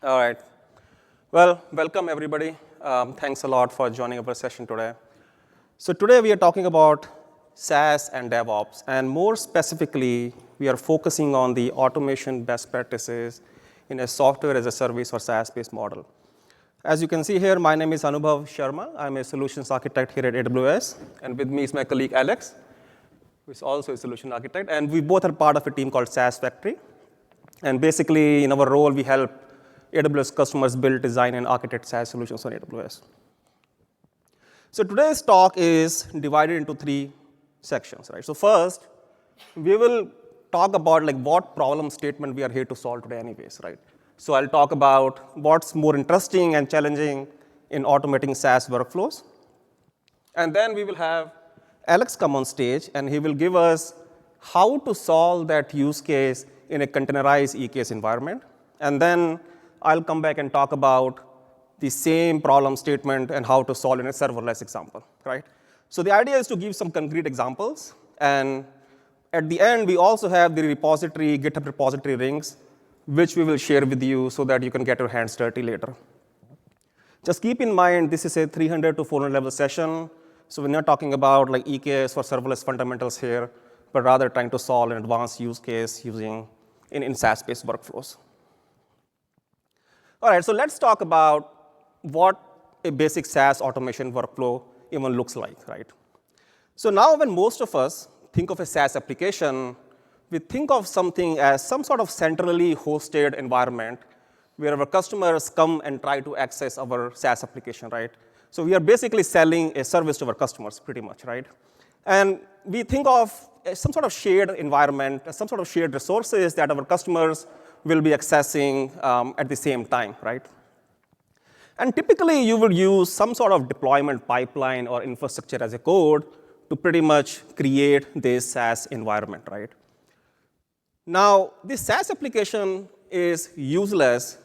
All right. Well, welcome everybody. Thanks a lot for joining our session today. So today we are talking about SaaS and DevOps, and more specifically, we are focusing on the automation best practices in a software as a service or SaaS-based model. As you can see here, my name is Anubhav Sharma. I'm a solutions architect here at AWS, and with me is my colleague Alex, who is also a solution architect, and we both are part of a team called SaaS Factory. And basically, in our role, we help AWS customers build, design, and architect SaaS solutions on AWS. So today's talk is divided into three sections, right? So first, we will talk about what problem statement we are here to solve today anyways, right? So I'll talk about what's more interesting and challenging in automating SaaS workflows. And then we will have Alex come on stage, and he will give us how to solve that use case in a containerized EKS environment. And then I'll come back and talk about the same problem statement and how to solve in a serverless example, right? So the idea is to give some concrete examples. And at the end, we also have the repository, GitHub repository links, which we will share with you so that you can get your hands dirty later. Just keep in mind, this is a 300 to 400 level session. So we're not talking about EKS or serverless fundamentals here, but rather trying to solve an advanced use case using in SaaS-based workflows. All right, so let's talk about what a basic SaaS automation workflow even looks like, right? So now when most of us think of a SaaS application, we think of something as some sort of centrally hosted environment where our customers come and try to access our SaaS application, right? So we are basically selling a service to our customers pretty much, right? And we think of some sort of shared environment, some sort of shared resources that our customers will be accessing at the same time, right? And typically, you will use some sort of deployment pipeline or infrastructure as a code to pretty much create this SaaS environment, right? Now, this SaaS application is useless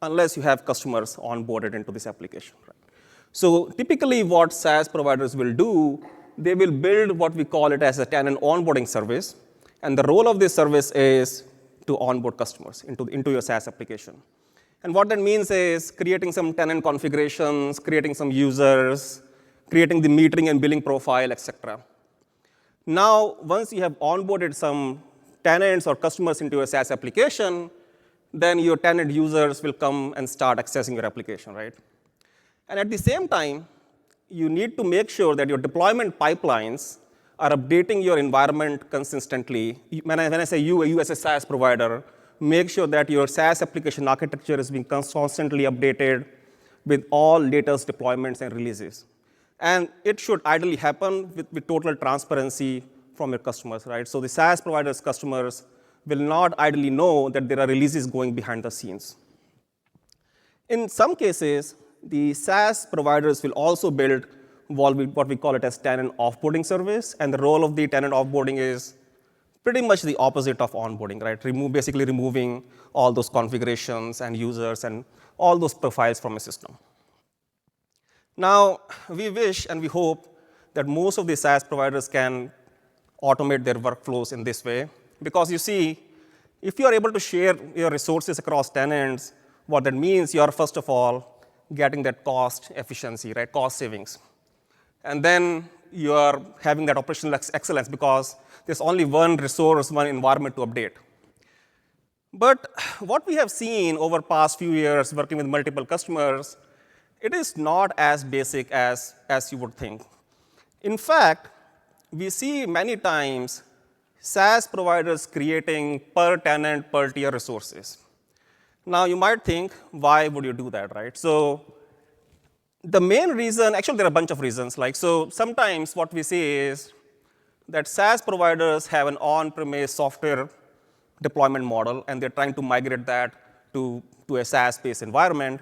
unless you have customers onboarded into this application, right? So typically, what SaaS providers will do, they will build what we call it as a tenant onboarding service. And the role of this service is to onboard customers into your SaaS application. And what that means is creating some tenant configurations, creating some users, creating the metering and billing profile, et cetera. Now, once you have onboarded some tenants or customers into your SaaS application, then your tenant users will come and start accessing your application, right? And at the same time, you need to make sure that your deployment pipelines are updating your environment consistently. When I say you as a SaaS provider, make sure that your SaaS application architecture is being constantly updated with all latest deployments and releases. And it should ideally happen with total transparency from your customers, right? So the SaaS provider's customers will not ideally know that there are releases going behind the scenes. In some cases, the SaaS providers will also build what we call it as tenant offboarding service. And the role of the tenant offboarding is pretty much the opposite of onboarding, right? Basically removing all those configurations and users and all those profiles from a system. Now, we wish and we hope that most of the SaaS providers can automate their workflows in this way. Because you see, if you are able to share your resources across tenants, what that means, you are first of all getting that cost efficiency, right? Cost savings. And then you are having that operational excellence because there's only one resource, one environment to update. But what we have seen over past few years working with multiple customers, it is not as basic as you would think. In fact, we see many times SaaS providers creating per tenant, per tier resources. Now, you might think, why would you do that, right? So the main reason, actually, there are a bunch of reasons. So sometimes what we see is that SaaS providers have an on-premise software deployment model, and they're trying to migrate that to a SaaS-based environment.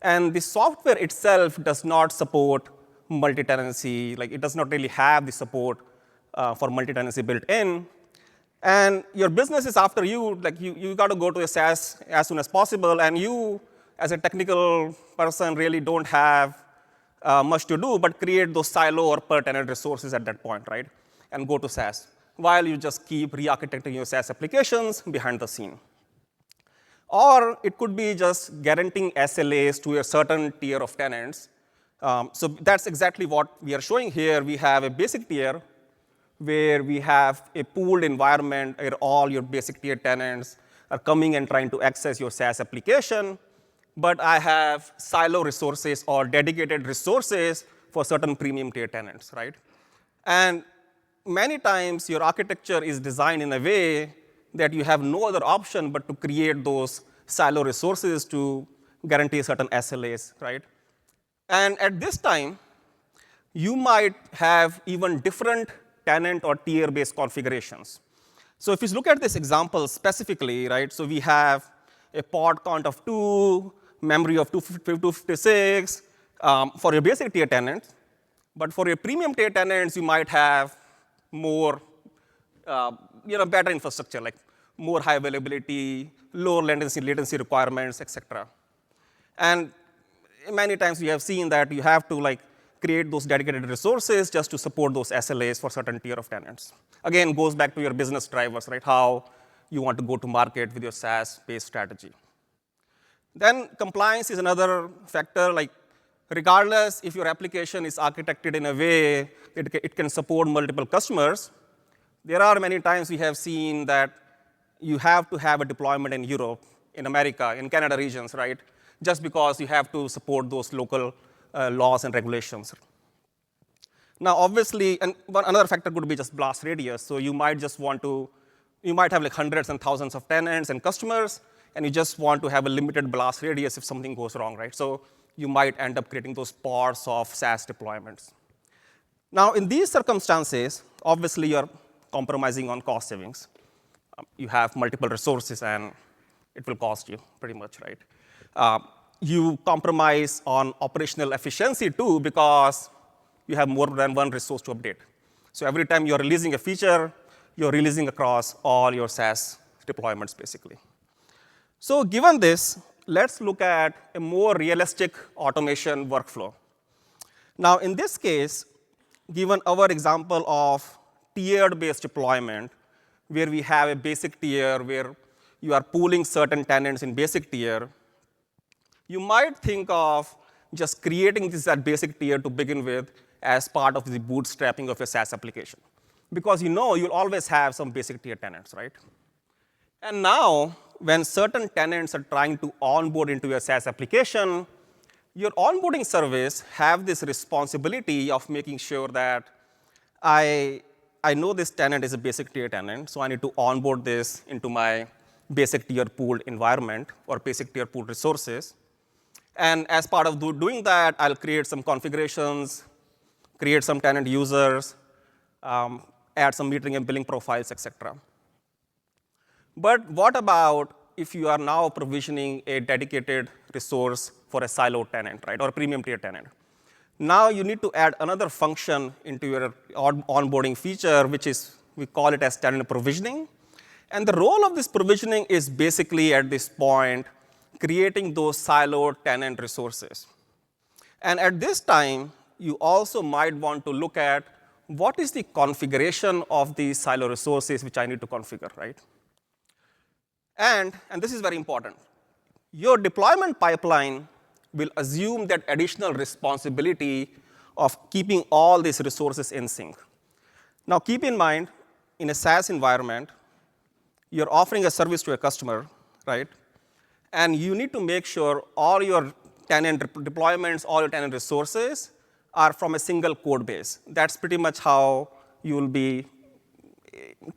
And the software itself does not support multi-tenancy. It does not really have the support for multi-tenancy built in. And your business is after you. You got to go to a SaaS as soon as possible. And you, as a technical person, really don't have much to do but create those silo or per tenant resources at that point, right? And go to SaaS, while you just keep re-architecting your SaaS applications behind the scene. Or it could be just guaranteeing SLAs to a certain tier of tenants. So that's exactly what we are showing here. We have a basic tier where we have a pooled environment where all your basic tier tenants are coming and trying to access your SaaS application. But I have silo resources or dedicated resources for certain premium tier tenants, right? And many times your architecture is designed in a way that you have no other option but to create those silo resources to guarantee certain SLAs, right? And at this time, you might have even different tenant or tier-based configurations. So if you look at this example specifically, right, so we have a pod count of 2, memory of 256 for your basic tier tenants. But for your premium tier tenants, you might have more, better infrastructure, like more high availability, lower latency requirements, etc. And many times we have seen that you have to create those dedicated resources just to support those SLAs for certain tier of tenants. Again, goes back to your business drivers, right? How you want to go to market with your SaaS-based strategy. Then compliance is another factor. Like, regardless if your application is architected in a way it can support multiple customers, there are many times we have seen that you have to have a deployment in Europe, in America, in Canada regions, right? Just because you have to support those local laws and regulations. Now, obviously, and another factor could be just blast radius. So you might just want to, you might have like hundreds and thousands of tenants and customers, and you just want to have a limited blast radius if something goes wrong, right? So you might end up creating those pods of SaaS deployments. Now, in these circumstances, obviously, you're compromising on cost savings. You have multiple resources, and it will cost you pretty much, right? You compromise on operational efficiency, too, because you have more than one resource to update. So every time you're releasing a feature, you're releasing across all your SaaS deployments, basically. So given this, let's look at a more realistic automation workflow. Now, in this case, given our example of tiered-based deployment, where we have a basic tier where you are pooling certain tenants in basic tier, you might think of just creating that basic tier to begin with as part of the bootstrapping of your SaaS application. Because you know you'll always have some basic tier tenants, right? And now, when certain tenants are trying to onboard into your SaaS application, your onboarding service have this responsibility of making sure that I know this tenant is a basic tier tenant, so I need to onboard this into my basic tier pooled environment or basic tier pooled resources. And as part of doing that, I'll create some configurations, create some tenant users, add some metering and billing profiles, etc. But what about if you are now provisioning a dedicated resource for a siloed tenant, right, or a premium tier tenant? Now you need to add another function into your onboarding feature, which is, we call it as tenant provisioning. And the role of this provisioning is basically, at this point, creating those siloed tenant resources. And at this time, you also might want to look at what is the configuration of these silo resources which I need to configure, right? And this is very important. Your deployment pipeline will assume that additional responsibility of keeping all these resources in sync. Now, keep in mind, in a SaaS environment, you're offering a service to a customer, right? And you need to make sure all your tenant deployments, all your tenant resources are from a single code base. That's pretty much how you will be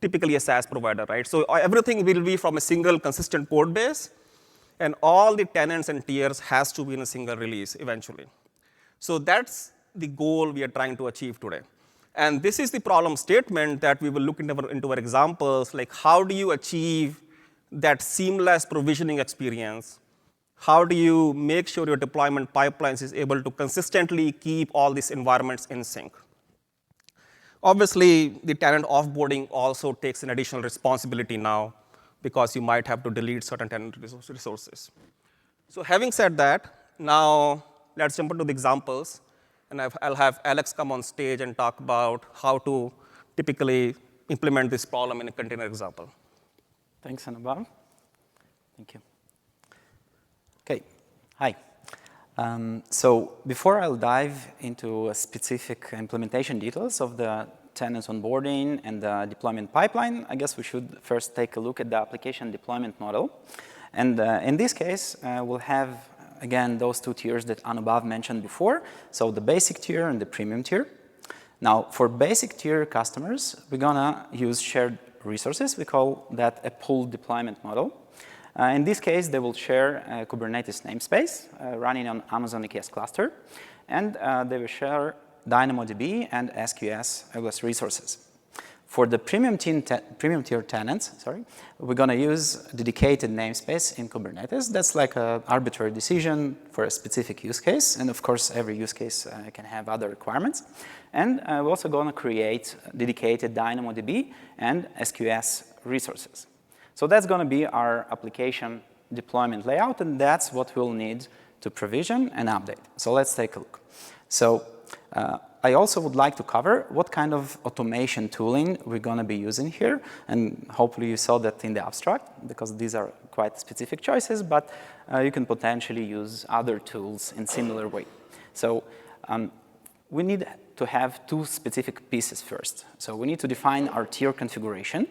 typically a SaaS provider, right? So everything will be from a single consistent code base, and all the tenants and tiers has to be in a single release eventually. So that's the goal we are trying to achieve today. And this is the problem statement that we will look into our examples, like how do you achieve that seamless provisioning experience? How do you make sure your deployment pipelines is able to consistently keep all these environments in sync? Obviously, the tenant offboarding also takes an additional responsibility now, because you might have to delete certain tenant resources. So having said that, now let's jump into the examples. And I'll have Alex come on stage and talk about how to typically implement this problem in a container example. Thanks, Anubhav. Thank you. Okay, hi. So before I'll dive into specific implementation details of the tenant onboarding and the deployment pipeline, I guess we should first take a look at the application deployment model. And in this case, we'll have, again, those two tiers that Anubhav mentioned before, so the basic tier and the premium tier. Now, for basic tier customers, we're gonna use shared resources. We call that a pooled deployment model. In this case, they will share a Kubernetes namespace running on Amazon EKS cluster, and they will share DynamoDB and SQS AWS resources. For the premium tier tenants, we're going to use dedicated namespace in Kubernetes. That's like an arbitrary decision for a specific use case, and of course, every use case can have other requirements. And we're also going to create dedicated DynamoDB and SQS resources. So that's going to be our application deployment layout, and that's what we'll need to provision and update. So let's take a look. So I also would like to cover what kind of automation tooling we're going to be using here, and hopefully you saw that in the abstract, because these are quite specific choices, but you can potentially use other tools in similar way. So we need to have two specific pieces first. So we need to define our tier configuration,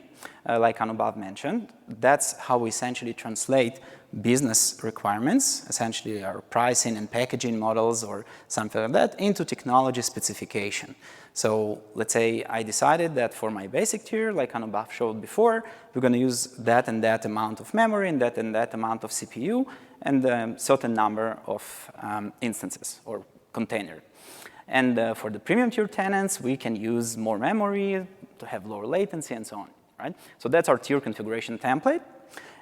like Anubhav mentioned. That's how we essentially translate business requirements, essentially our pricing and packaging models or something like that, into technology specification. So let's say I decided that for my basic tier, like Anubhav showed before, we're going to use that and that amount of memory and that amount of CPU and a certain number of instances or container. And for the premium tier tenants, we can use more memory to have lower latency and so on, right? So that's our tier configuration template.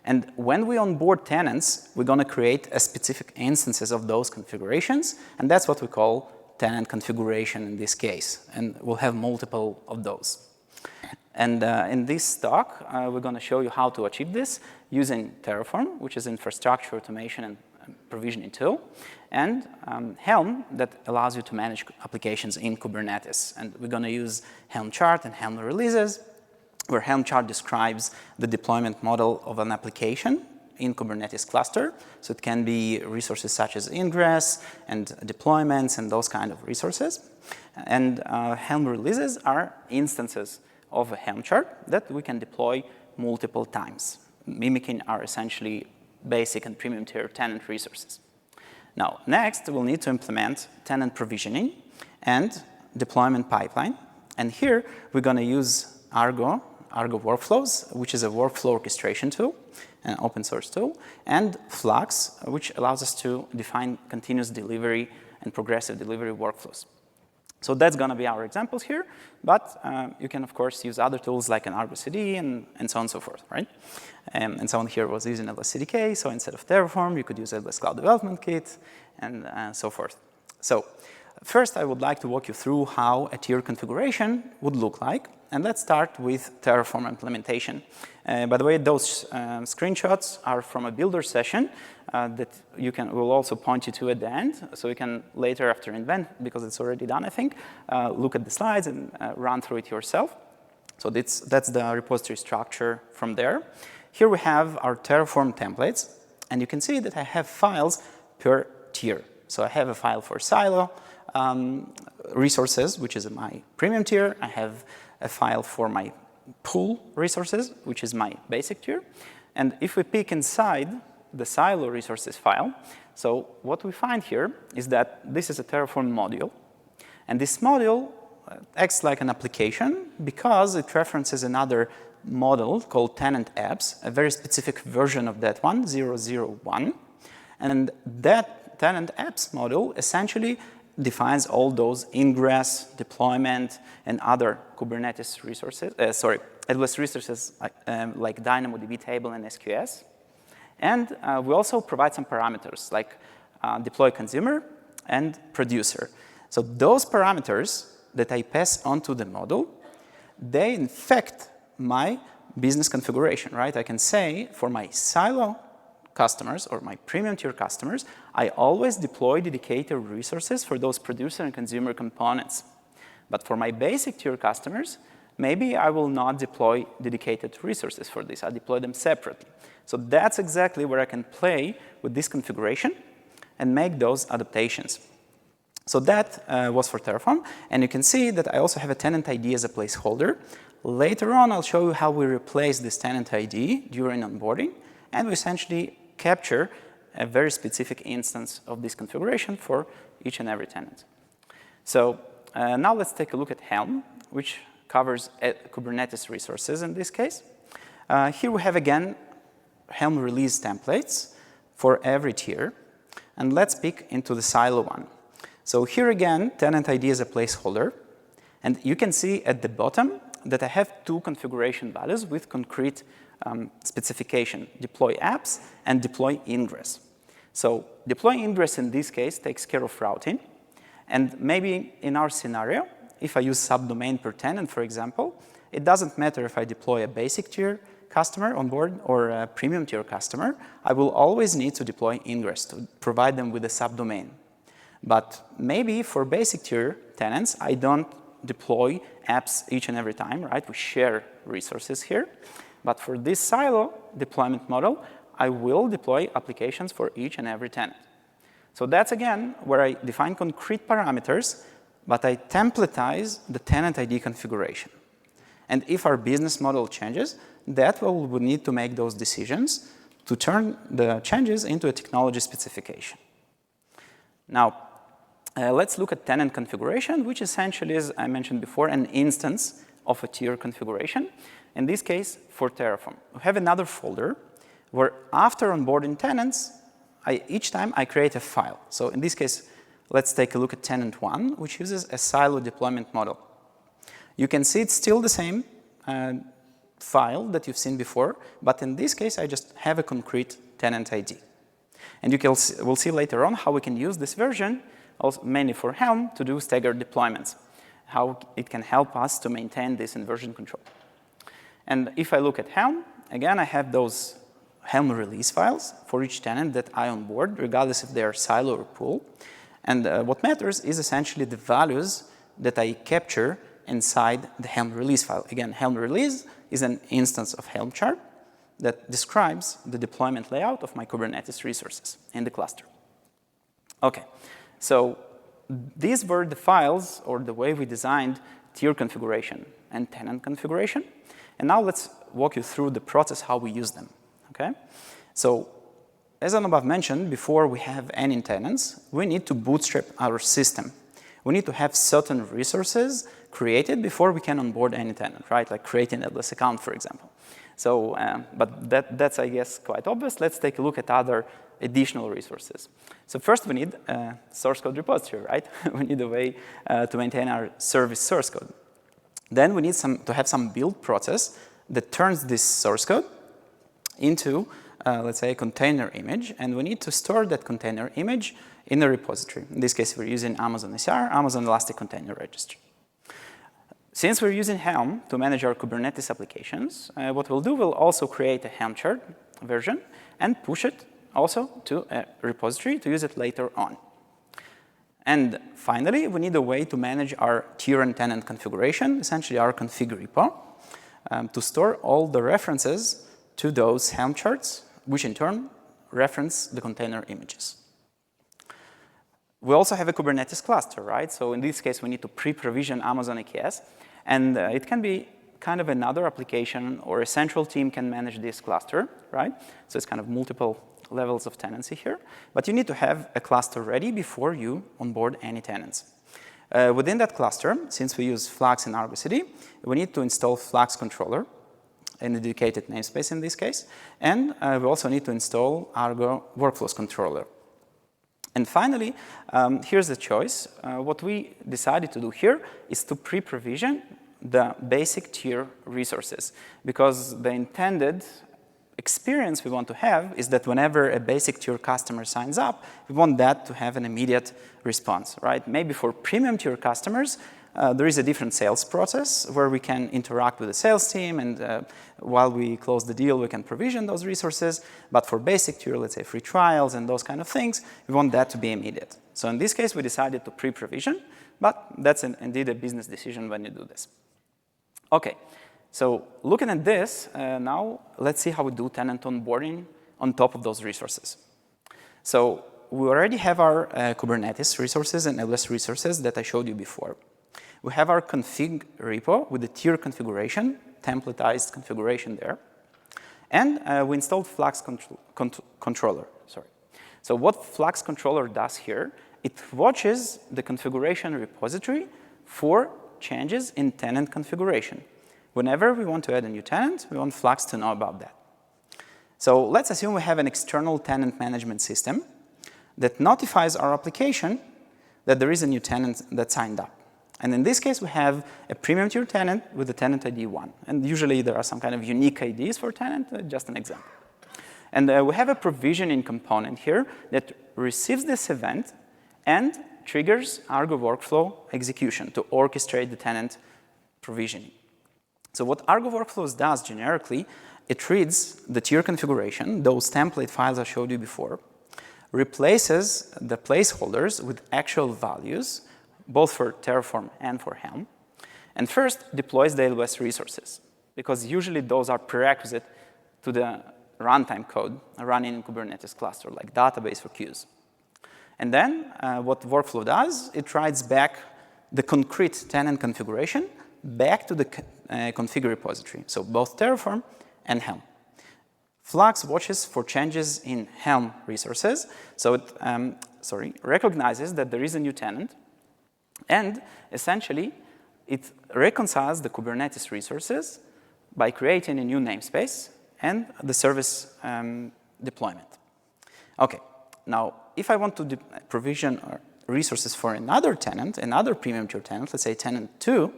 And when we onboard tenants, we're going to create a specific instances of those configurations, and that's what we call tenant configuration in this case. And we'll have multiple of those. And in this talk, we're going to show you how to achieve this using Terraform, which is infrastructure automation and provisioning tool, and Helm that allows you to manage applications in Kubernetes. And we're going to use Helm chart and Helm releases, where Helm chart describes the deployment model of an application in Kubernetes cluster. So it can be resources such as ingress and deployments and those kind of resources. And Helm releases are instances of a Helm chart that we can deploy multiple times, mimicking our essentially basic and premium tier tenant resources. Now, next, we'll need to implement tenant provisioning and deployment pipeline. And here, we're going to use Argo Workflows, which is a workflow orchestration tool, an open source tool, and Flux, which allows us to define continuous delivery and progressive delivery workflows. So that's going to be our examples here, but you can, of course, use other tools like an Argo CD and so on and so forth, right? And someone here was using AWS CDK, so instead of Terraform, you could use AWS Cloud Development Kit and so forth. So first, I would like to walk you through how a tier configuration would look like. And let's start with Terraform implementation. By the way, those screenshots are from a builder session that we'll also point you to at the end. So you can later, after invent, because it's already done, I think, look at the slides and run through it yourself. So that's the repository structure from there. Here we have our Terraform templates. And you can see that I have files per tier. So I have a file for silo resources, which is my premium tier. I have a file for my pool resources, which is my basic tier. And if we pick inside the silo resources file, so what we find here is that this is a Terraform module. And this module acts like an application because it references another model called tenant apps, a very specific version of that one, 001. And that tenant apps module essentially defines all those ingress, deployment, and other Kubernetes resources, AWS resources like DynamoDB table and SQS. And we also provide some parameters like deploy consumer and producer. So those parameters that I pass onto the model, they infect my business configuration, right? I can say for my silo customers or my premium tier customers, I always deploy dedicated resources for those producer and consumer components. But for my basic tier customers, maybe I will not deploy dedicated resources for this. I deploy them separately. So that's exactly where I can play with this configuration and make those adaptations. So that was for Terraform. And you can see that I also have a tenant ID as a placeholder. Later on, I'll show you how we replace this tenant ID during onboarding. And we essentially capture a very specific instance of this configuration for each and every tenant. So now let's take a look at Helm, which covers Kubernetes resources in this case. Here we have, again, Helm release templates for every tier. And let's pick into the silo one. So here again, tenant ID is a placeholder. And you can see at the bottom that I have two configuration values with concrete specification, deploy apps and deploy ingress. So deploy ingress in this case takes care of routing. And maybe in our scenario, if I use subdomain per tenant, for example, it doesn't matter if I deploy a basic tier customer on board or a premium tier customer, I will always need to deploy ingress to provide them with a subdomain. But maybe for basic tier tenants, I don't deploy apps each and every time, right? We share resources here. But for this silo deployment model, I will deploy applications for each and every tenant. So that's, again, where I define concrete parameters, but I templatize the tenant ID configuration. And if our business model changes, that will we need to make those decisions to turn the changes into a technology specification. Now, let's look at tenant configuration, which essentially is, I mentioned before, an instance of a tier configuration. In this case, for Terraform. We have another folder where after onboarding tenants, each time I create a file. So in this case, let's take a look at tenant 1, which uses a silo deployment model. You can see it's still the same file that you've seen before, but in this case, I just have a concrete tenant ID. And we'll see later on how we can use this version, also mainly for Helm, to do staggered deployments, how it can help us to maintain this inversion control. And if I look at Helm, again, I have those Helm release files for each tenant that I onboard, regardless if they are silo or pool. And what matters is essentially the values that I capture inside the Helm release file. Again, Helm release is an instance of Helm chart that describes the deployment layout of my Kubernetes resources in the cluster. OK, so these were the files or the way we designed tier configuration and tenant configuration. And now let's walk you through the process how we use them. Okay? So as I above mentioned, before we have any tenants, we need to bootstrap our system. We need to have certain resources created before we can onboard any tenant, right? Like creating an AWS account, for example. So, but that's, I guess, quite obvious. Let's take a look at other additional resources. So first, we need a source code repository, right? We need a way to maintain our service source code. Then we need to have some build process that turns this source code into, let's say, a container image. And we need to store that container image in a repository. In this case, we're using Amazon ECR, Amazon Elastic Container Registry. Since we're using Helm to manage our Kubernetes applications, what we'll do, we'll also create a Helm chart version and push it also to a repository to use it later on. And finally, we need a way to manage our tier and tenant configuration, essentially our config repo, to store all the references to those Helm charts, which in turn reference the container images. We also have a Kubernetes cluster, right? So in this case, we need to pre-provision Amazon AKS. And it can be kind of another application, or a central team can manage this cluster, right? So it's kind of multiple levels of tenancy here. But you need to have a cluster ready before you onboard any tenants. Within that cluster, since we use Flux and Argo CD, we need to install Flux controller in a dedicated namespace in this case. And we also need to install Argo Workflows controller. And finally, here's the choice. What we decided to do here is to pre-provision the basic tier resources, because the intended experience we want to have is that whenever a basic tier customer signs up, we want that to have an immediate response, right? Maybe for premium tier customers, there is a different sales process where we can interact with the sales team, and while we close the deal, we can provision those resources. But for basic tier, let's say free trials and those kind of things, we want that to be immediate. So in this case, we decided to pre-provision, but that's indeed a business decision when you do this. OK, so looking at this, now let's see how we do tenant onboarding on top of those resources. So we already have our Kubernetes resources and AWS resources that I showed you before. We have our config repo with the tier configuration, templatized configuration there. And we installed Flux controller. Sorry. So what Flux controller does here, it watches the configuration repository for changes in tenant configuration. Whenever we want to add a new tenant, we want Flux to know about that. So let's assume we have an external tenant management system that notifies our application that there is a new tenant that signed up. And in this case, we have a premium tier tenant with the tenant ID 1. And usually, there are some kind of unique IDs for tenant, just an example. And we have a provisioning component here that receives this event and triggers Argo Workflow execution to orchestrate the tenant provisioning. So what Argo Workflows does generically, it reads the tier configuration, those template files I showed you before, replaces the placeholders with actual values, both for Terraform and for Helm, and first deploys the AWS resources, because usually those are prerequisite to the runtime code running in Kubernetes cluster, like database for queues. And then what Workflow does, it writes back the concrete tenant configuration back to the config repository, so both Terraform and Helm. Flux watches for changes in Helm resources, so it recognizes that there is a new tenant, and essentially, it reconciles the Kubernetes resources by creating a new namespace and the service deployment. OK, now, if I want to provision resources for another tenant, another premium tier tenant, let's say tenant 2,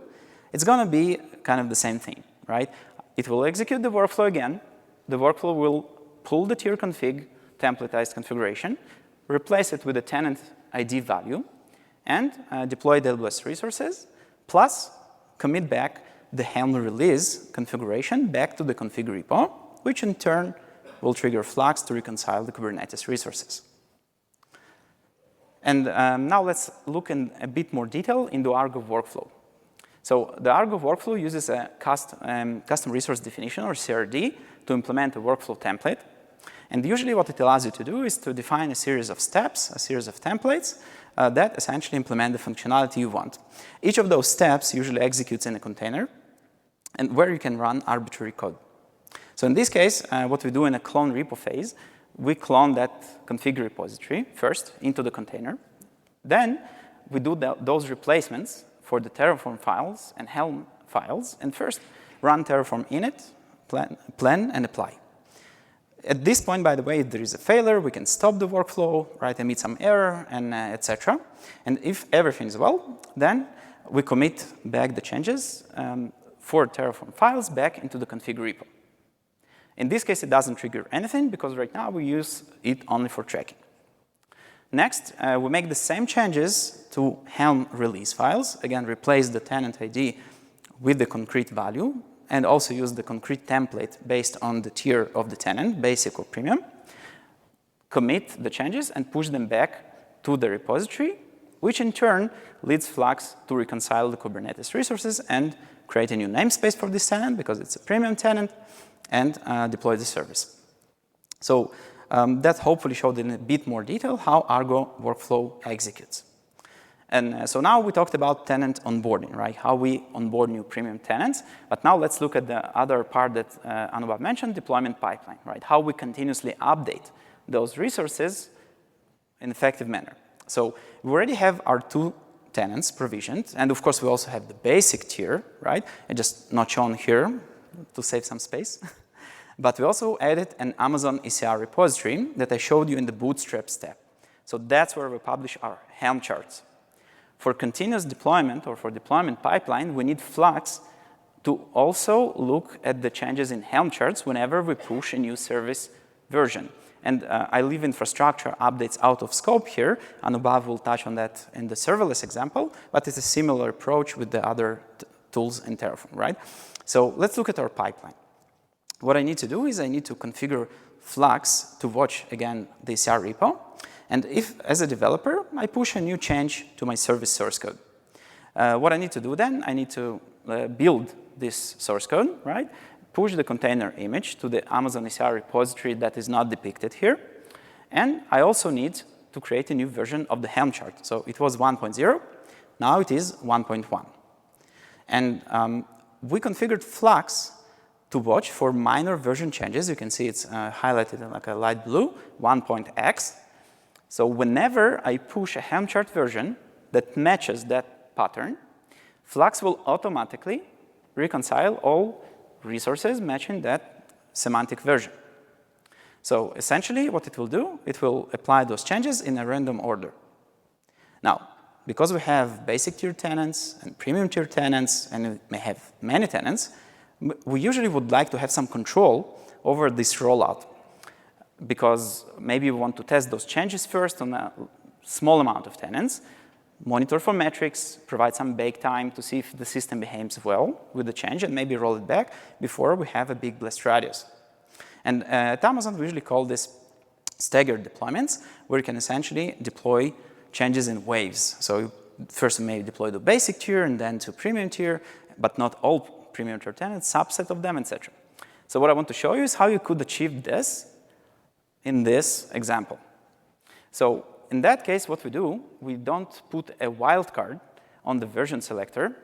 it's going to be kind of the same thing, right? It will execute the workflow again. The workflow will pull the tier config templatized configuration, replace it with a tenant ID value, and deploy the AWS resources, plus commit back the Helm release configuration back to the config repo, which in turn will trigger Flux to reconcile the Kubernetes resources. And now let's look in a bit more detail into Argo Workflow. So the Argo Workflow uses a custom resource definition, or CRD, to implement a workflow template. And usually what it allows you to do is to define a series of steps, a series of templates, that essentially implement the functionality you want. Each of those steps usually executes in a container, and where you can run arbitrary code. So in this case, what we do in a clone repo phase, we clone that config repository first into the container. Then we do those replacements for the Terraform files and Helm files, and first run Terraform init, plan, and apply. At this point, by the way, if there is a failure, we can stop the workflow, right, emit some error, and etc. And if everything is well, then we commit back the changes for Terraform files back into the config repo. In this case, it doesn't trigger anything, because right now we use it only for tracking. Next, we make the same changes to Helm release files. Again, replace the tenant ID with the concrete value, and also use the concrete template based on the tier of the tenant, basic or premium. Commit the changes and push them back to the repository, which in turn leads Flux to reconcile the Kubernetes resources and create a new namespace for this tenant, because it's a premium tenant, and deploy the service. So that hopefully showed in a bit more detail how Argo Workflow executes. And so now we talked about tenant onboarding, right? How we onboard new premium tenants. But now let's look at the other part that Anubhav mentioned, deployment pipeline, right? How we continuously update those resources in an effective manner. So we already have our 2 tenants provisioned. And of course, we also have the basic tier, right? And just not shown here to save some space. But we also added an Amazon ECR repository that I showed you in the bootstrap step. So that's where we publish our Helm charts. For continuous deployment, or for deployment pipeline, we need Flux to also look at the changes in Helm charts whenever we push a new service version. And I leave infrastructure updates out of scope here. Anubhav will touch on that in the serverless example, but it's a similar approach with the other tools in Terraform, right? So let's look at our pipeline. What I need to do is I need to configure Flux to watch, again, the ECR repo. And if, as a developer, I push a new change to my service source code. What I need to do then, I need to build this source code, right? Push the container image to the Amazon ECR repository that is not depicted here. And I also need to create a new version of the Helm chart. So it was 1.0, now it is 1.1. And we configured Flux to watch for minor version changes. You can see it's highlighted in like a light blue, 1.x. So whenever I push a Helm chart version that matches that pattern, Flux will automatically reconcile all resources matching that semantic version. So essentially what it will do, it will apply those changes in a random order. Now, because we have basic tier tenants and premium tier tenants, and we may have many tenants, we usually would like to have some control over this rollout, because maybe we want to test those changes first on a small amount of tenants, monitor for metrics, provide some bake time to see if the system behaves well with the change, and maybe roll it back before we have a big blast radius. And at Amazon, we usually call this staggered deployments, where you can essentially deploy changes in waves. So first you may deploy the basic tier and then to premium tier, but not all premium tier tenants, subset of them, etc. So what I want to show you is how you could achieve this in this example. So in that case, what we do, we don't put a wildcard on the version selector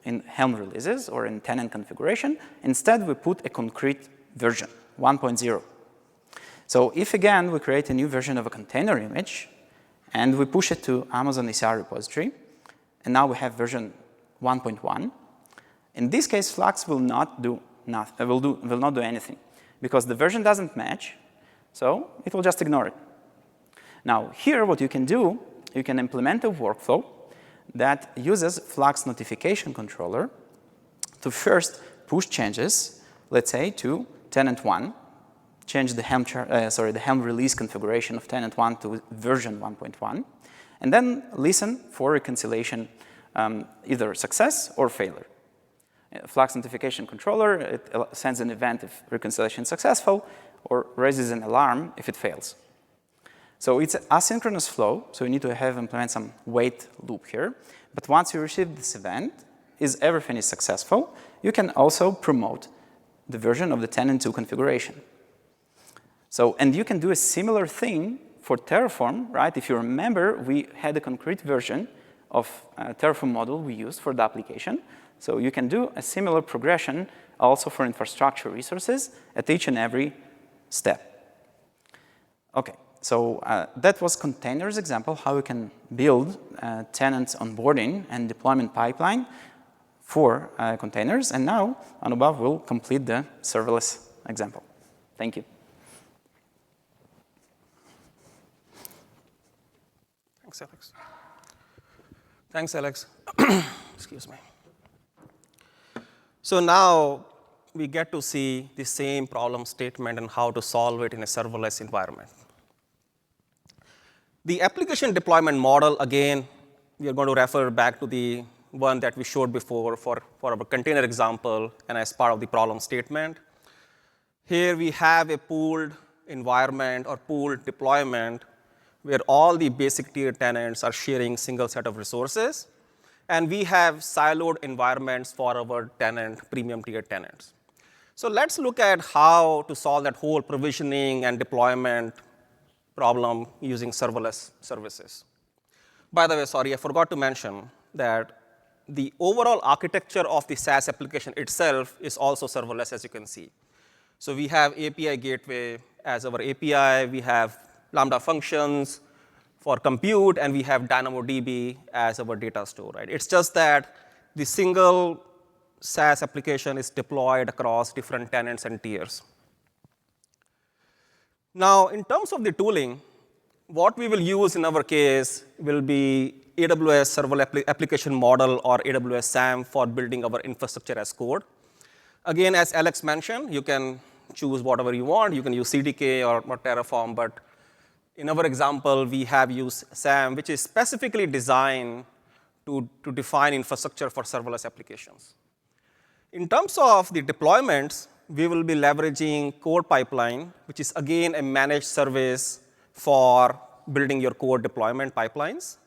in Helm releases or in tenant configuration. Instead, we put a concrete version, 1.0. So if, again, we create a new version of a container image, and we push it to Amazon ECR repository, and now we have version 1.1. In this case, Flux will not do anything, because the version doesn't match, so it will just ignore it. Now, here, what you can do, you can implement a workflow that uses Flux notification controller to first push changes, let's say, to tenant 1, change the Helm release configuration of tenant 1 to version 1.1, and then listen for reconciliation, either success or failure. Flux notification controller, it sends an event if reconciliation is successful, or raises an alarm if it fails. So it's an asynchronous flow, so you need to implement some wait loop here. But once you receive this event, everything is successful, you can also promote the version of the tenant 2 configuration. So, and you can do a similar thing for Terraform, right? If you remember, we had a concrete version of Terraform model we used for the application. So you can do a similar progression also for infrastructure resources at each and every step. Okay, so that was containers example, how we can build tenants onboarding and deployment pipeline for containers. And now, Anubhav will complete the serverless example. Thank you. Thanks, Alex. Thanks, Alex. Excuse me. So now we get to see the same problem statement and how to solve it in a serverless environment. The application deployment model, again, we are going to refer back to the one that we showed before for our container example and as part of the problem statement. Here we have a pooled environment or pooled deployment where all the basic tier tenants are sharing single set of resources. And we have siloed environments for our premium tier tenants. So let's look at how to solve that whole provisioning and deployment problem using serverless services. By the way, sorry, I forgot to mention that the overall architecture of the SaaS application itself is also serverless, as you can see. So we have API gateway as our API. We have Lambda functions for compute, and we have DynamoDB as our data store, right? It's just that the single SaaS application is deployed across different tenants and tiers. Now, in terms of the tooling, what we will use in our case will be AWS Serverless Application Model or AWS SAM for building our infrastructure as code. Again, as Alex mentioned, you can choose whatever you want. You can use CDK or Terraform, but in our example, we have used SAM, which is specifically designed to define infrastructure for serverless applications. In terms of the deployments, we will be leveraging CodePipeline, which is, again, a managed service for building your code deployment pipelines.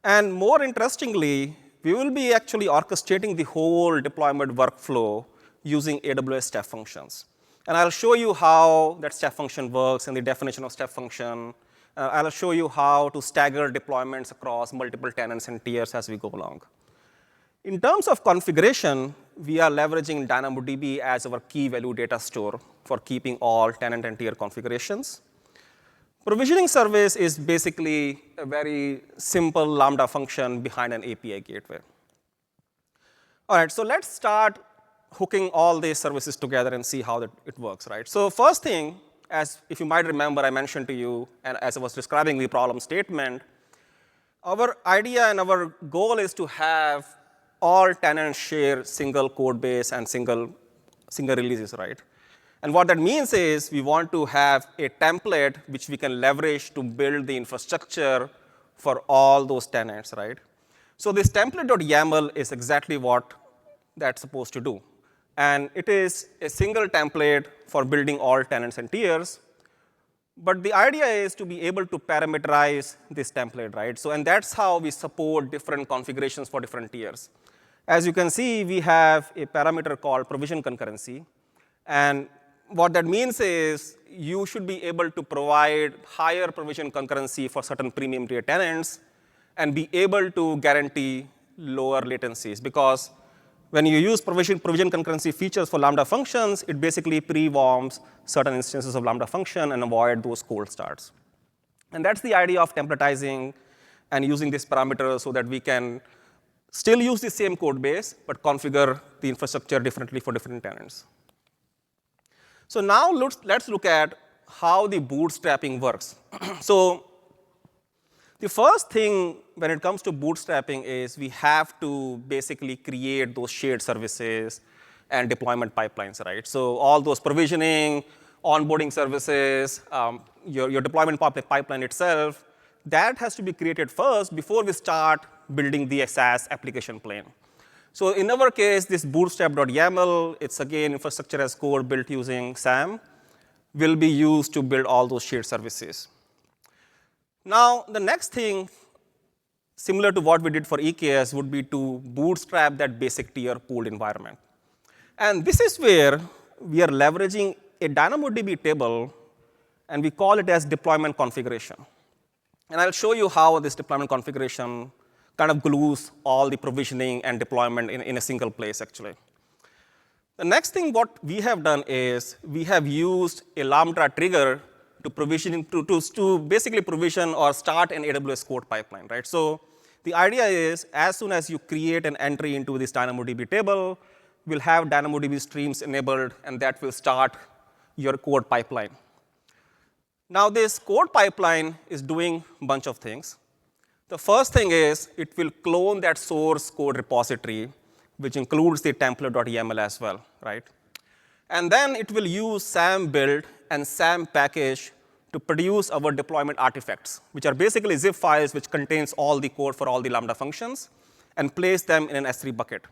And more interestingly, we will be actually orchestrating the whole deployment workflow using AWS Step Functions. And I'll show you how that step function works and the definition of step function. I'll show you how to stagger deployments across multiple tenants and tiers as we go along. In terms of configuration, we are leveraging DynamoDB as our key value data store for keeping all tenant and tier configurations. Provisioning service is basically a very simple Lambda function behind an API gateway. All right, so let's start hooking all these services together and see how it works, right? So first thing, if you might remember, I mentioned to you, and as I was describing the problem statement, our idea and our goal is to have all tenants share single code base and single releases, right? And what that means is we want to have a template which we can leverage to build the infrastructure for all those tenants, right? So this template.yaml is exactly what that's supposed to do. And it is a single template for building all tenants and tiers. But the idea is to be able to parameterize this template, right? So, and that's how we support different configurations for different tiers. As you can see, we have a parameter called provision concurrency. And what that means is you should be able to provide higher provision concurrency for certain premium tier tenants and be able to guarantee lower latencies. Because when you use provision concurrency features for Lambda functions, it basically pre-warms certain instances of Lambda function and avoid those cold starts. And that's the idea of templatizing and using this parameter so that we can still use the same code base, but configure the infrastructure differently for different tenants. So now let's look at how the bootstrapping works. So the first thing when it comes to bootstrapping is we have to basically create those shared services and deployment pipelines, right? So all those provisioning, onboarding services, your deployment pipeline itself, that has to be created first before we start building the SaaS application plane. So in our case, this bootstrap.yaml, it's again infrastructure as code built using SAM, will be used to build all those shared services. Now, the next thing, similar to what we did for EKS, would be to bootstrap that basic tier pooled environment. And this is where we are leveraging a DynamoDB table, and we call it as deployment configuration. And I'll show you how this deployment configuration kind of glues all the provisioning and deployment in a single place, actually. The next thing what we have done is we have used a Lambda trigger to basically provision or start an AWS CodePipeline, right? So the idea is as soon as you create an entry into this DynamoDB table, we'll have DynamoDB streams enabled, and that will start your code pipeline. Now, this code pipeline is doing a bunch of things. The first thing is it will clone that source code repository, which includes the template.yaml as well, right? And then it will use SAM build and SAM package to produce our deployment artifacts, which are basically zip files which contains all the code for all the Lambda functions, and place them in an S3 bucket.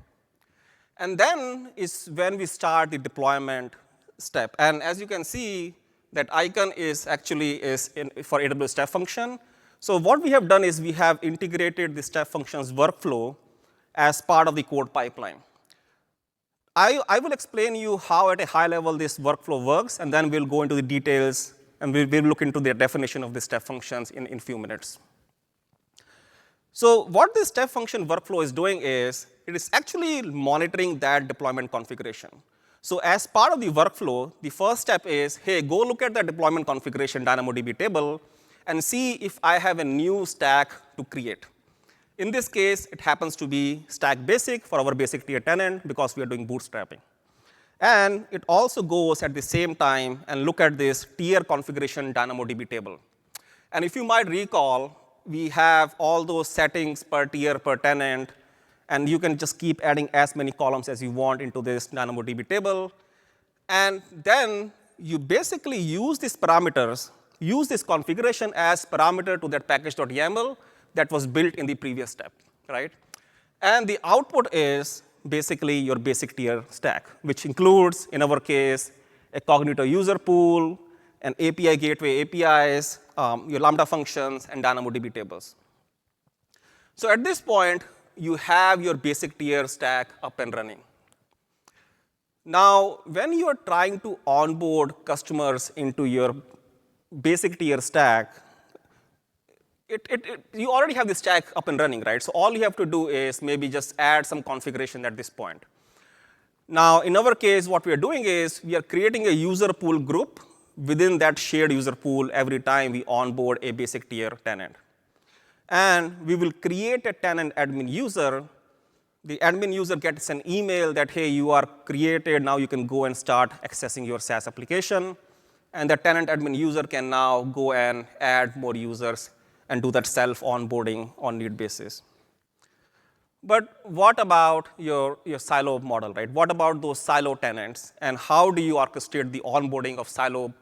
And then is when we start the deployment step. And as you can see, that icon is actually for AWS Step Function. So what we have done is we have integrated the Step Functions workflow as part of the code pipeline. I will explain you how at a high level this workflow works, and then we'll go into the details, and we'll look into the definition of the Step Functions in a few minutes. So what this Step Function workflow is doing is it is actually monitoring that deployment configuration. So as part of the workflow, the first step is, hey, go look at the deployment configuration DynamoDB table and see if I have a new stack to create. In this case, it happens to be stack basic for our basic tier tenant because we are doing bootstrapping. And it also goes at the same time and look at this tier configuration DynamoDB table. And if you might recall, we have all those settings per tier, per tenant, and you can just keep adding as many columns as you want into this DynamoDB table. And then you basically use these parameters, use this configuration as parameter to that package.yaml that was built in the previous step, right? And the output is basically your basic tier stack, which includes, in our case, a Cognito user pool, an API gateway APIs, your Lambda functions, and DynamoDB tables. So at this point, you have your basic tier stack up and running. Now, when you are trying to onboard customers into your basic tier stack, you already have the stack up and running, right? So all you have to do is maybe just add some configuration at this point. Now, in our case, what we are doing is we are creating a user pool group within that shared user pool every time we onboard a basic tier tenant. And we will create a tenant admin user. The admin user gets an email that, hey, you are created. Now you can go and start accessing your SaaS application. And the tenant admin user can now go and add more users and do that self-onboarding on need basis. But what about your silo model, right? What about those silo tenants? And how do you orchestrate the onboarding of silo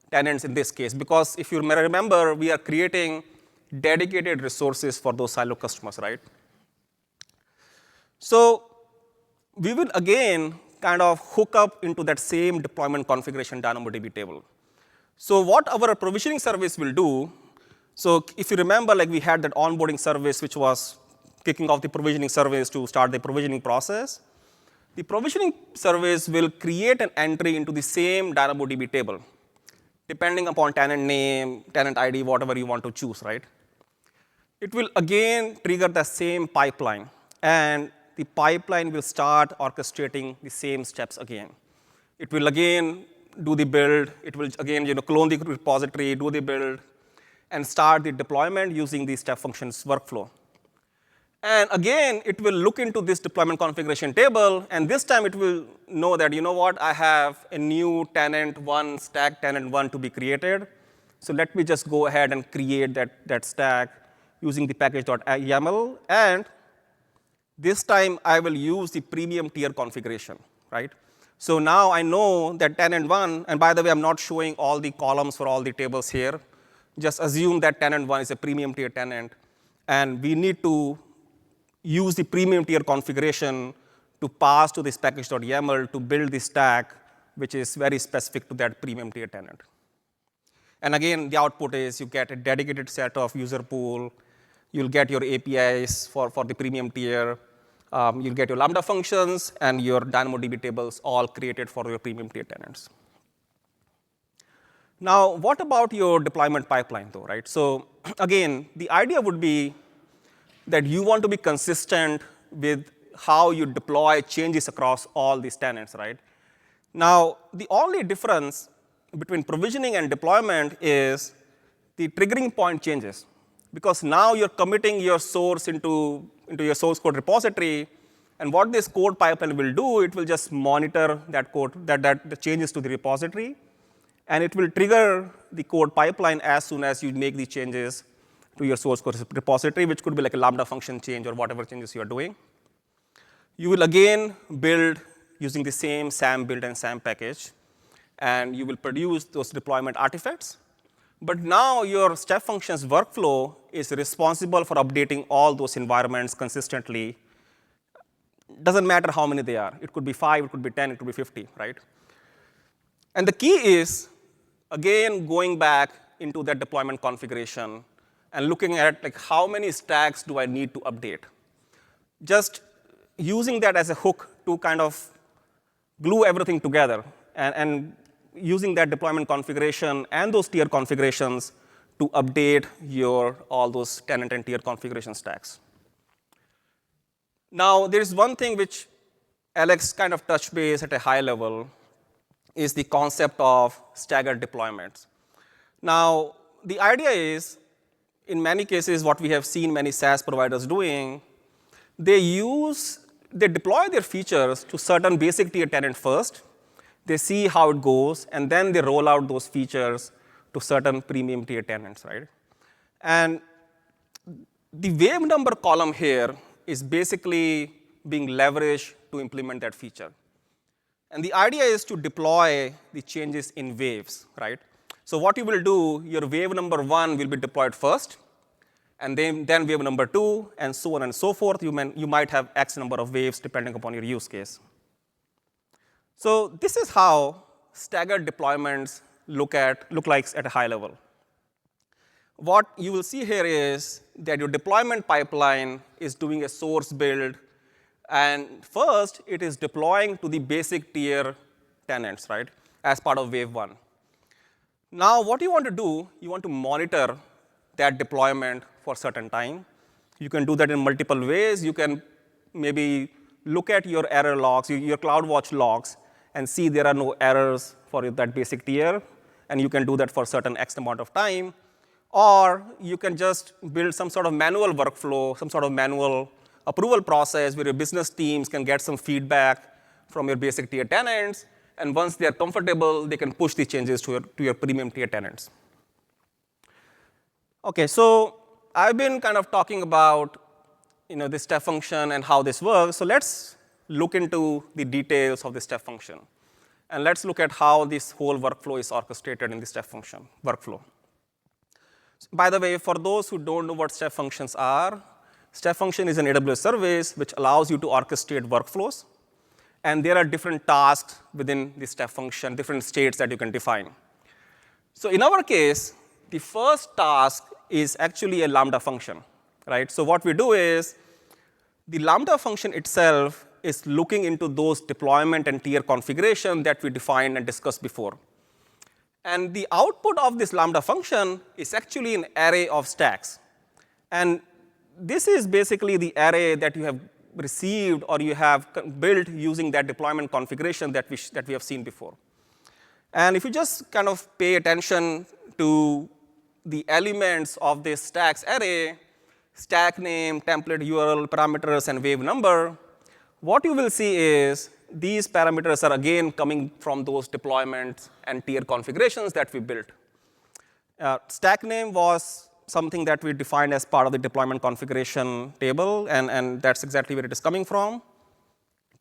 tenants in this case? Because if you remember, we are creating dedicated resources for those silo customers, right? So we will, again, kind of hook up into that same deployment configuration DynamoDB table. So what our provisioning service will do, so if you remember, like we had that onboarding service, which was kicking off the provisioning service to start the provisioning process. The provisioning service will create an entry into the same DynamoDB table, depending upon tenant name, tenant ID, whatever you want to choose, right? It will, again, trigger the same pipeline. And the pipeline will start orchestrating the same steps again. It will, again, do the build. It will, again, clone the repository, do the build, and start the deployment using the Step Functions workflow. And again, it will look into this deployment configuration table, and this time it will know that, you know what, I have a new tenant one, stack tenant one to be created. So let me just go ahead and create that stack using the package.yaml. And this time, I will use the premium tier configuration, right? So now I know that tenant one, and by the way, I'm not showing all the columns for all the tables here. Just assume that tenant one is a premium tier tenant, and we need to use the premium tier configuration to pass to this package.yaml to build the stack, which is very specific to that premium tier tenant. And again, the output is you get a dedicated set of user pool. You'll get your APIs for the premium tier. You'll get your Lambda functions and your DynamoDB tables all created for your premium tier tenants. Now, what about your deployment pipeline, though, right? So again, the idea would be that you want to be consistent with how you deploy changes across all these tenants, right? Now, the only difference between provisioning and deployment is the triggering point changes. Because now you're committing your source into your source code repository, and what this code pipeline will do, it will just monitor that code, the changes to the repository, and it will trigger the code pipeline as soon as you make the changes to your source code repository, which could be like a Lambda function change or whatever changes you are doing. You will again build using the same SAM build and SAM package, and you will produce those deployment artifacts. But now your Step Functions workflow is responsible for updating all those environments consistently. Doesn't matter how many they are. It could be 5, it could be 10, it could be 50, right? And the key is, again, going back into that deployment configuration and looking at like how many stacks do I need to update. Just using that as a hook to kind of glue everything together and using that deployment configuration and those tier configurations to update all those tenant and tier configuration stacks. Now, there is one thing which Alex kind of touched base at a high level is the concept of staggered deployments. Now, the idea is, in many cases, what we have seen many SaaS providers doing, they deploy their features to certain basic tier tenant first. They see how it goes, and then they roll out those features to certain premium tier tenants, right? And the wave number column here is basically being leveraged to implement that feature. And the idea is to deploy the changes in waves, right? So what you will do, your wave number 1 will be deployed first, and then wave number 2, and so on and so forth. You might have X number of waves depending upon your use case. So this is how staggered deployments look like at a high level. what you will see here is that your deployment pipeline is doing a source build. And first, it is deploying to the basic tier tenants, right, as part of wave 1. Now, what you want to do, you want to monitor that deployment for a certain time. You can do that in multiple ways. You can maybe look at your error logs, your CloudWatch logs, and see there are no errors for that basic tier. And you can do that for a certain X amount of time. Or you can just build some sort of manual workflow, some sort of manual approval process where your business teams can get some feedback from your basic tier tenants. And once they are comfortable, they can push the changes to your premium tier tenants. OK, so I've been kind of talking about this step function and how this works. So let's look into the details of the step function. And let's look at how this whole workflow is orchestrated in the step function workflow. By the way, for those who don't know what step functions are, step function is an AWS service which allows you to orchestrate workflows. And there are different tasks within the step function, different states that you can define. So in our case, the first task is actually a Lambda function, right? So what we do is the Lambda function itself is looking into those deployment and tier configuration that we defined and discussed before. And the output of this Lambda function is actually an array of stacks. And this is basically the array that you have received or you have built using that deployment configuration that we have seen before. And if you just kind of pay attention to the elements of this stacks array, stack name, template URL, parameters, and wave number, what you will see is these parameters are again coming from those deployments and tier configurations that we built. Stack name was something that we defined as part of the deployment configuration table, and that's exactly where it is coming from.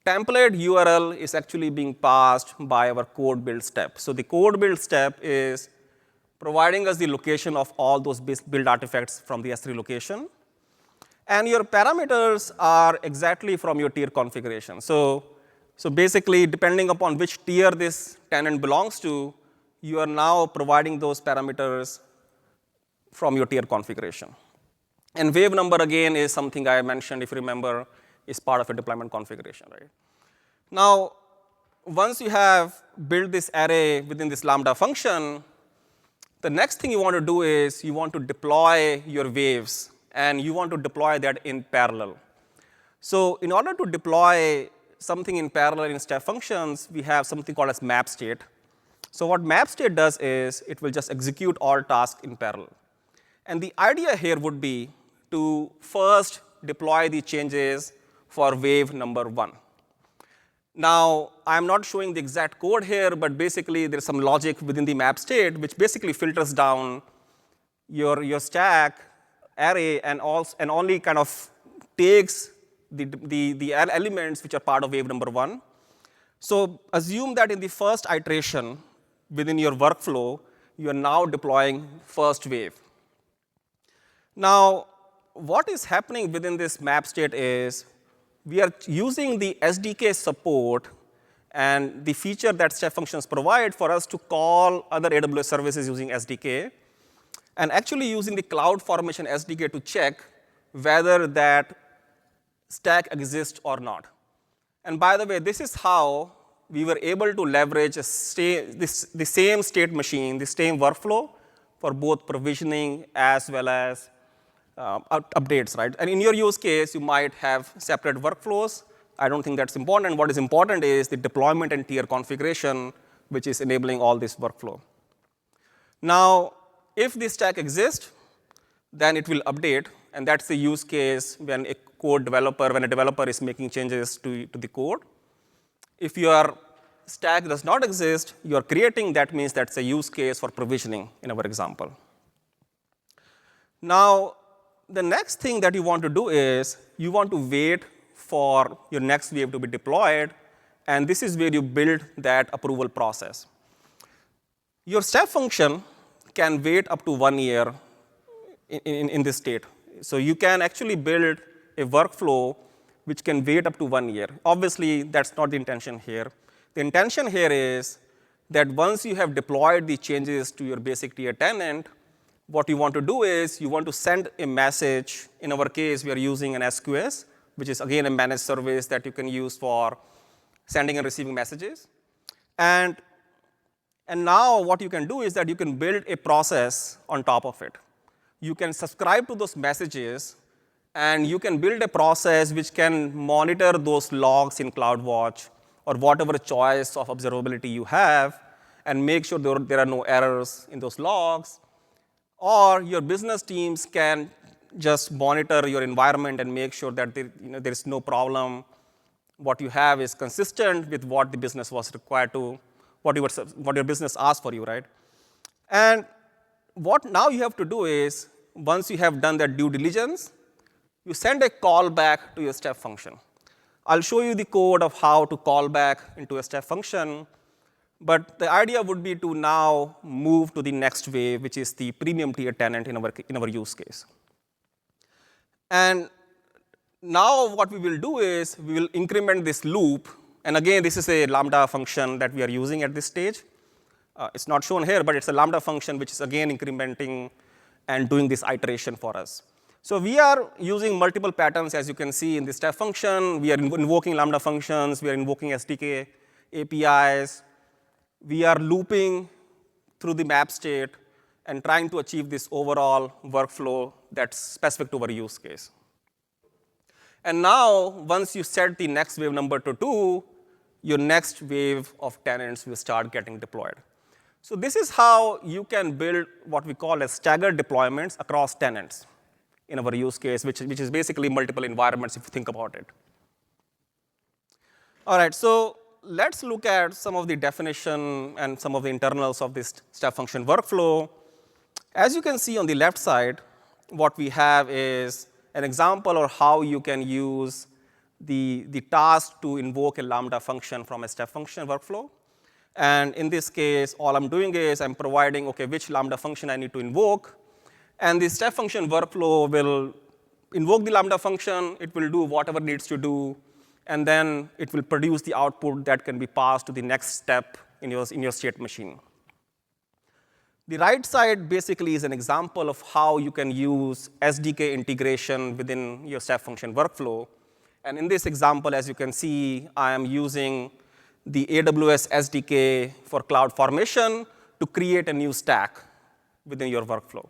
Template URL is actually being passed by our code build step. So the code build step is providing us the location of all those build artifacts from the S3 location. And your parameters are exactly from your tier configuration. So basically, depending upon which tier this tenant belongs to, you are now providing those parameters from your tier configuration. And wave number, again, is something I mentioned, if you remember, is part of a deployment configuration, right? Now, once you have built this array within this Lambda function, the next thing you want to do is you want to deploy your waves, and you want to deploy that in parallel. So in order to deploy something in parallel in step functions, we have something called as map state. So what map state does is it will just execute all tasks in parallel. And the idea here would be to first deploy the changes for wave number 1. Now, I'm not showing the exact code here, but basically there's some logic within the map state which basically filters down your stack array and only kind of takes the elements which are part of wave number 1. So assume that in the first iteration within your workflow, you are now deploying first wave. Now, what is happening within this map state is we are using the SDK support and the feature that step functions provide for us to call other AWS services using SDK, and actually using the CloudFormation SDK to check whether that stack exists or not. And by the way, this is how we were able to leverage the same state machine, the same workflow for both provisioning as well as updates, right? And in your use case, you might have separate workflows. I don't think that's important. What is important is the deployment and tier configuration, which is enabling all this workflow. Now, if this stack exists, then it will update. And that's the use case when a developer is making changes to the code. If your stack does not exist, you are creating, that means that's a use case for provisioning in our example. Now, the next thing that you want to do is you want to wait for your next wave to be deployed. And this is where you build that approval process. Your step function can wait up to 1 year in this state. So you can actually build a workflow which can wait up to 1 year. Obviously, that's not the intention here. The intention here is that once you have deployed the changes to your basic tier tenant, what you want to do is you want to send a message. In our case, we are using an SQS, which is, again, a managed service that you can use for sending and receiving messages. And now what you can do is that you can build a process on top of it. You can subscribe to those messages, and you can build a process which can monitor those logs in CloudWatch or whatever choice of observability you have, and make sure there are no errors in those logs. Or your business teams can just monitor your environment and make sure that there is no problem. What you have is consistent with what the business was required to, what your business asked for you, right? And what now you have to do is, once you have done that due diligence, you send a callback to your step function. I'll show you the code of how to call back into a step function. But the idea would be to now move to the next wave, which is the premium tier tenant in our use case. And now what we will do is we will increment this loop. And again, this is a Lambda function that we are using at this stage. It's not shown here, but it's a Lambda function which is, again, incrementing and doing this iteration for us. So we are using multiple patterns, as you can see in the step function. We are invoking Lambda functions. We are invoking SDK APIs. We are looping through the map state and trying to achieve this overall workflow that's specific to our use case. And now, once you set the next wave number to 2, your next wave of tenants will start getting deployed. So this is how you can build what we call as staggered deployments across tenants in our use case, which is basically multiple environments if you think about it. All right, so let's look at some of the definition and some of the internals of this step function workflow. As you can see on the left side, what we have is an example of how you can use the task to invoke a Lambda function from a step function workflow. And in this case, all I'm doing is I'm providing, OK, which Lambda function I need to invoke. And the step function workflow will invoke the Lambda function. It will do whatever it needs to do. And then it will produce the output that can be passed to the next step in your state machine. The right side basically is an example of how you can use SDK integration within your step function workflow. And in this example, as you can see, I am using the AWS SDK for CloudFormation to create a new stack within your workflow.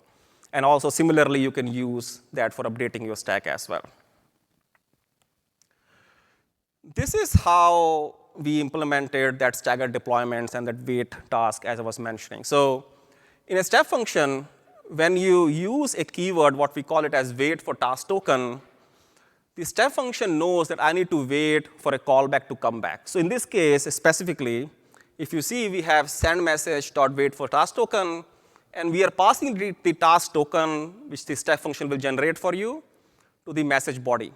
And also, similarly, you can use that for updating your stack as well. This is how we implemented that staggered deployments and that wait task, as I was mentioning. So in a step function, when you use a keyword, what we call it as wait for task token, the step function knows that I need to wait for a callback to come back. So in this case, specifically, if you see, we have send message.wait for task token, and we are passing the task token, which the step function will generate for you, to the message body.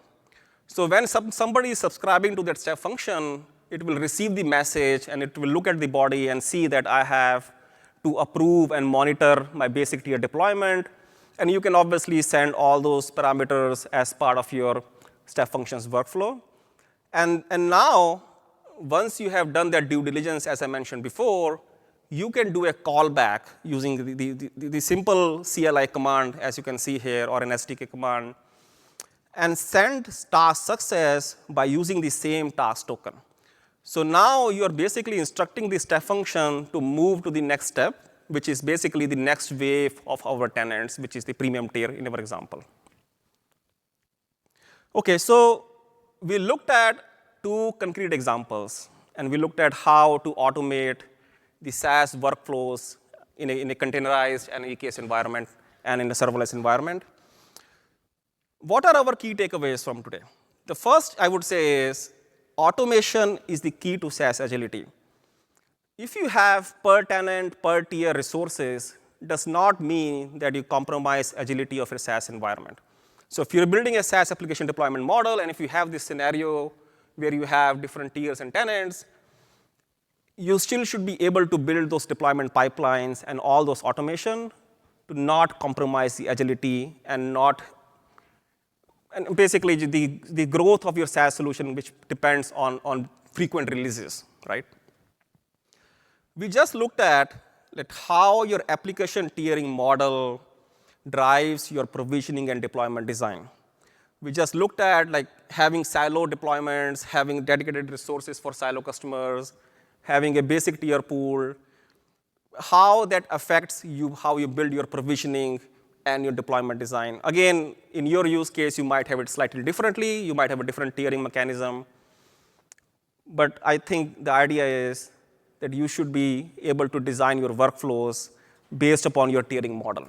So when somebody is subscribing to that step function, it will receive the message, and it will look at the body and see that I have to approve and monitor my basic tier deployment. And you can obviously send all those parameters as part of your step functions workflow. And now, once you have done that due diligence, as I mentioned before, you can do a callback using the simple CLI command, as you can see here, or an SDK command, and send task success by using the same task token. So now you're basically instructing the step function to move to the next step, which is basically the next wave of our tenants, which is the premium tier in our example. OK, so we looked at 2 concrete examples, and we looked at how to automate the SaaS workflows in a containerized and EKS environment and in a serverless environment. What are our key takeaways from today? The first, I would say, is automation is the key to SaaS agility. If you have per tenant, per tier resources, does not mean that you compromise agility of your SaaS environment. So if you're building a SaaS application deployment model, and if you have this scenario where you have different tiers and tenants, you still should be able to build those deployment pipelines and all those automation to not compromise the agility and basically the growth of your SaaS solution, which depends on frequent releases, right? We just looked at how your application tiering model drives your provisioning and deployment design. We just looked at like having silo deployments, having dedicated resources for silo customers, having a basic tier pool, how that affects you, how you build your provisioning and your deployment design. Again, in your use case, you might have it slightly differently. You might have a different tiering mechanism. But I think the idea is that you should be able to design your workflows based upon your tiering model.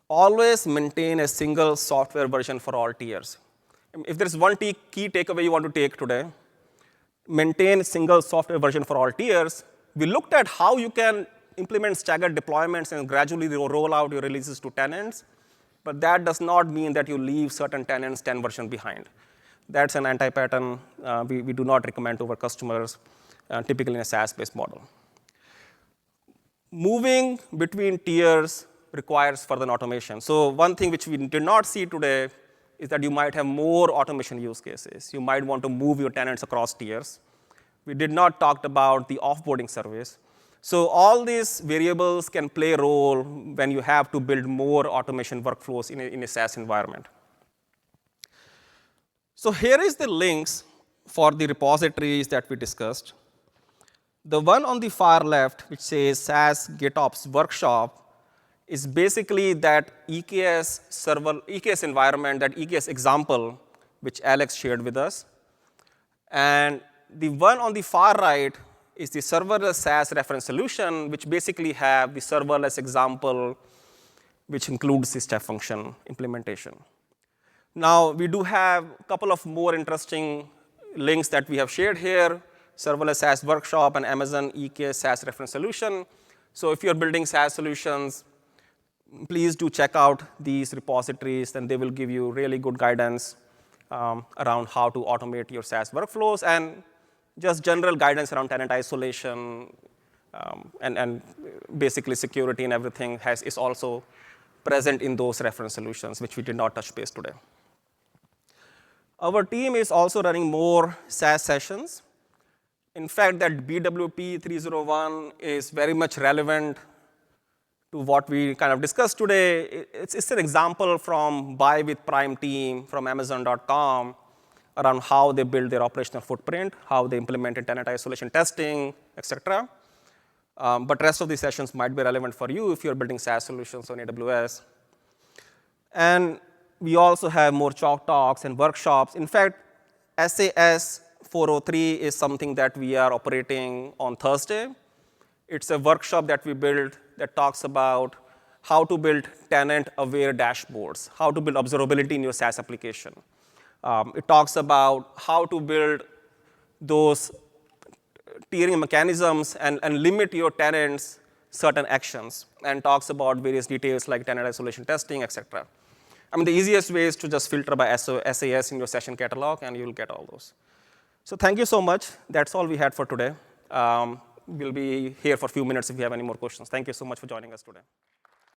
Always maintain a single software version for all tiers. If there's one key takeaway you want to take today, maintain a single software version for all tiers. We looked at how you can implement staggered deployments and gradually roll out your releases to tenants, but that does not mean that you leave certain tenants 10 versions behind. That's an anti-pattern we do not recommend to our customers, typically in a SaaS-based model. Moving between tiers requires further automation. So one thing which we did not see today is that you might have more automation use cases. You might want to move your tenants across tiers. We did not talk about the offboarding service. So all these variables can play a role when you have to build more automation workflows in a SaaS environment. So here is the links for the repositories that we discussed. The one on the far left, which says SaaS GitOps Workshop, is basically that EKS environment, that EKS example, which Alex shared with us. And the one on the far right is the serverless SaaS reference solution, which basically have the serverless example, which includes the step function implementation. Now, we do have a couple of more interesting links that we have shared here, Serverless SaaS Workshop and Amazon EKS SaaS reference solution. So if you're building SaaS solutions, please do check out these repositories, and they will give you really good guidance around how to automate your SaaS workflows, and just general guidance around tenant isolation and basically security and everything is also present in those reference solutions, which we did not touch base today. Our team is also running more SaaS sessions. In fact, that BWP 301 is very much relevant to what we kind of discussed today. It's an example from Buy with Prime team from Amazon.com around how they build their operational footprint, how they implemented tenant isolation testing, et cetera. But rest of these sessions might be relevant for you if you're building SaaS solutions on AWS. And we also have more chalk talks and workshops. In fact, SAS403 is something that we are operating on Thursday. It's a workshop that we built that talks about how to build tenant-aware dashboards, how to build observability in your SaaS application. It talks about how to build those tiering mechanisms and limit your tenants' certain actions, and talks about various details like tenant isolation testing, et cetera. I mean, the easiest way is to just filter by SAS in your session catalog, and you'll get all those. So thank you so much. That's all we had for today. We'll be here for a few minutes if you have any more questions. Thank you so much for joining us today.